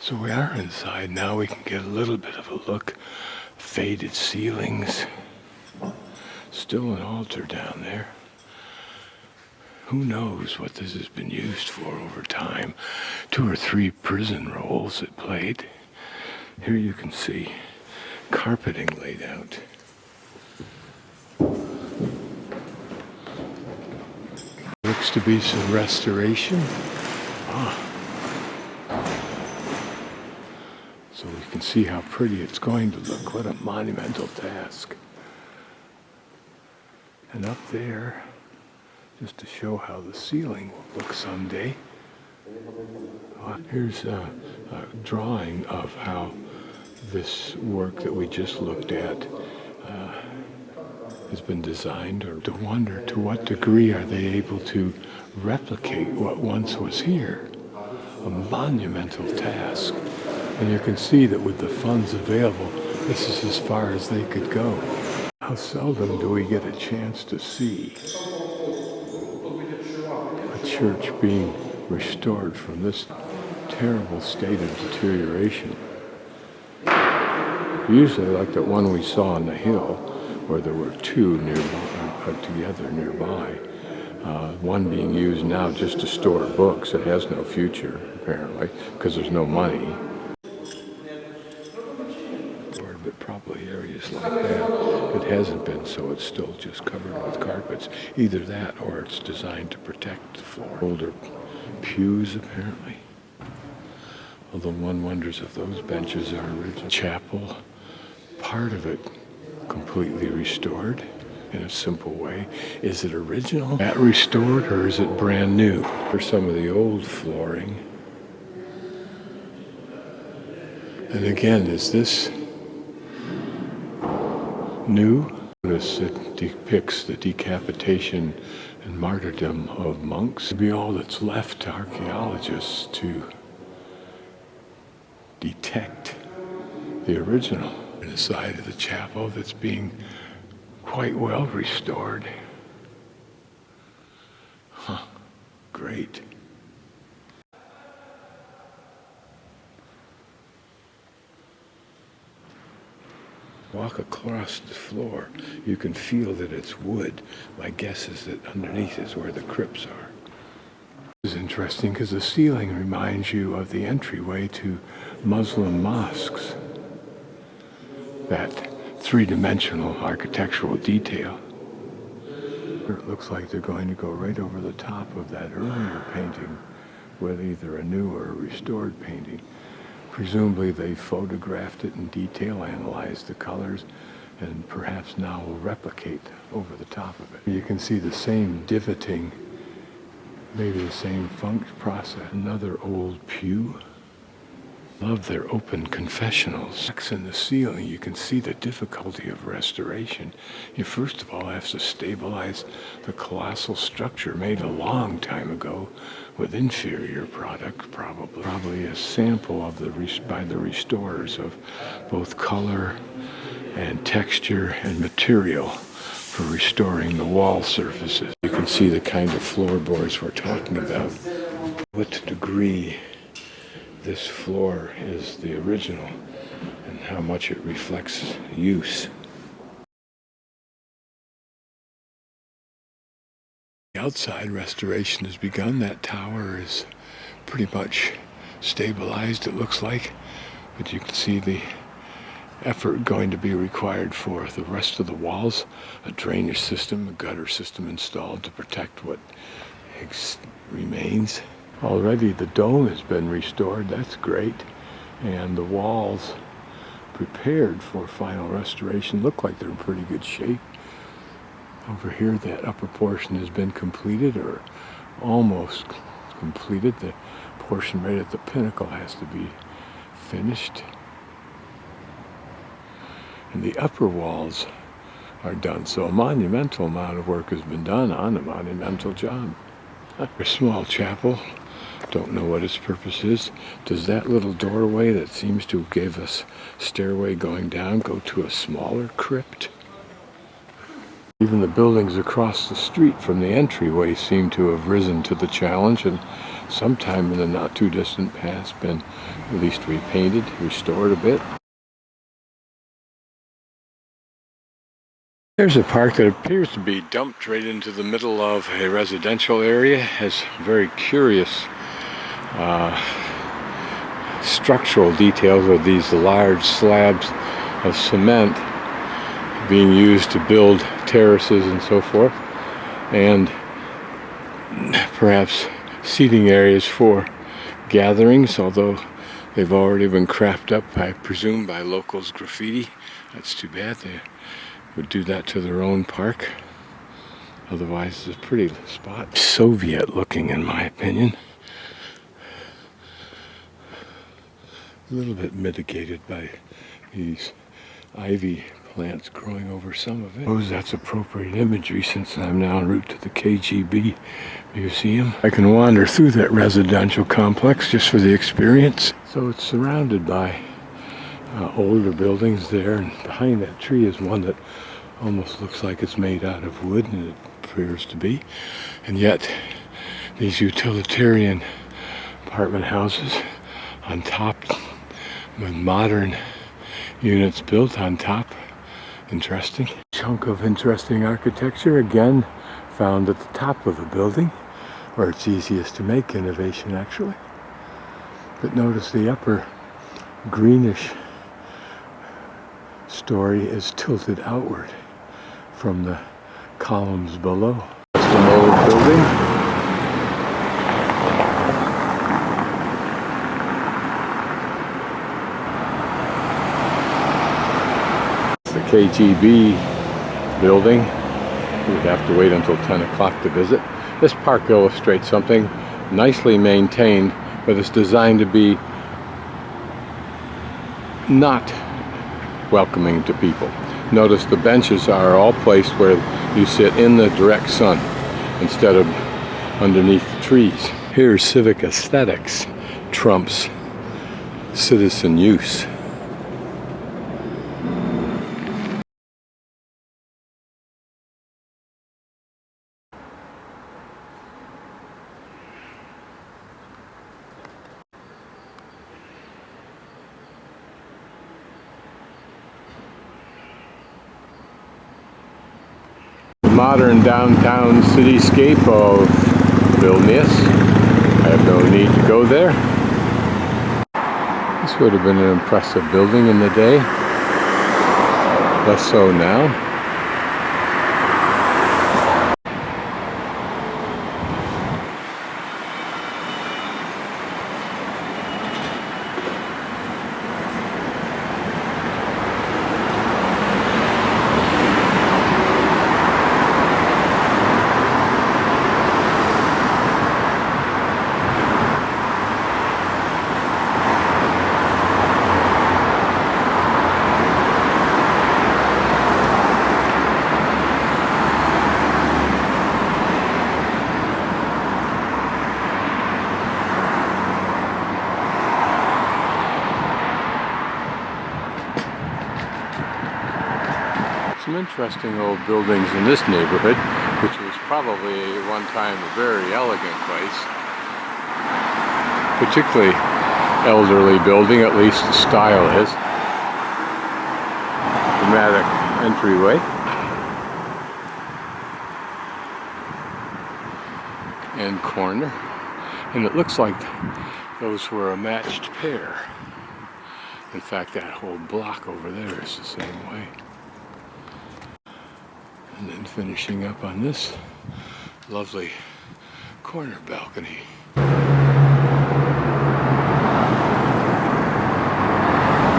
So we are inside now. We can get a little bit of a look. Faded ceilings. Still an altar down there. Who knows what this has been used for over time. 2 or 3 prison roles it played. Here you can see carpeting laid out. Looks to be some restoration. So we can see how pretty it's going to look. What a monumental task. And up there, just to show how the ceiling will look someday, here's a drawing of how this work that we just looked at has been designed, or to wonder to what degree are they able to replicate what once was here. A monumental task. And you can see that with the funds available, this is as far as they could go. How seldom do we get a chance to see a church being restored from this terrible state of deterioration. Usually like the one we saw on the hill, where there were 2 together nearby. One being used now just to store books. It has no future, apparently, because there's no money. But probably areas like that, it hasn't been, so it's still just covered with carpets. Either that, or it's designed to protect the floor. Older pews, apparently. Although one wonders if those benches are original. Chapel, part of it completely restored in a simple way. Is it original? That restored, or is it brand new? For some of the old flooring. And again, is this new? Notice it depicts the decapitation and martyrdom of monks. It'd be all that's left to archaeologists to detect the original. The side of the chapel that's being quite well restored. Great. Walk across the floor, you can feel that it's wood. My guess is that underneath is where the crypts are. This is interesting because the ceiling reminds you of the entryway to Muslim mosques. That 3-dimensional architectural detail. It looks like they're going to go right over the top of that earlier painting with either a new or a restored painting. Presumably they photographed it in detail, analyzed the colors, and perhaps now will replicate over the top of it. You can see the same divoting, maybe the same function process. Another old pew. Love their open confessionals. Cracks in the ceiling, you can see the difficulty of restoration. You first of all have to stabilize the colossal structure made a long time ago with inferior product, probably a sample of by the restorers of both color and texture and material for restoring the wall surfaces. You can see the kind of floorboards we're talking about. What degree this floor is the original and how much it reflects use. The outside restoration has begun. That tower is pretty much stabilized, it looks like, but you can see the effort going to be required for the rest of the walls. A drainage system, a gutter system installed to protect what remains. Already the dome has been restored, that's great, and the walls prepared for final restoration look like they're in pretty good shape. Over here that upper portion has been completed, or almost completed. The portion right at the pinnacle has to be finished. And the upper walls are done, so a monumental amount of work has been done on a monumental job. A small chapel. Don't know what its purpose is. Does that little doorway that seems to give us stairway going down go to a smaller crypt? Even the buildings across the street from the entryway seem to have risen to the challenge and sometime in the not too distant past been at least repainted, restored a bit. There's a park that appears to be dumped right into the middle of a residential area. It has very curious structural details of these large slabs of cement being used to build terraces and so forth, and perhaps seating areas for gatherings, although they've already been crapped up, I presume, by locals' graffiti. That's too bad. They would do that to their own park. Otherwise, it's a pretty spot. Soviet looking, in my opinion. A little bit mitigated by these ivy plants growing over some of it. I suppose that's appropriate imagery since I'm now en route to the KGB museum. I can wander through that residential complex just for the experience. So it's surrounded by older buildings there, and behind that tree is one that almost looks like it's made out of wood, and it appears to be. And yet these utilitarian apartment houses on top with modern units built on top. Interesting. Chunk of interesting architecture, again found at the top of a building, where it's easiest to make innovation actually. But notice the upper greenish story is tilted outward from the columns below. It's an old building. KGB building. We'd have to wait until 10 o'clock to visit. This park illustrates something nicely maintained, but it's designed to be not welcoming to people. Notice the benches are all placed where you sit in the direct sun instead of underneath the trees. Here, civic aesthetics trumps citizen use. Modern downtown cityscape of Vilnius. I have no need to go there. This would have been an impressive building in the day. Less so now. Some interesting old buildings in this neighborhood, which was probably at one time a very elegant place. Particularly elderly building, at least the style is. Dramatic entryway. And corner. And it looks like those were a matched pair. In fact, that whole block over there is the same way. And then finishing up on this lovely corner balcony.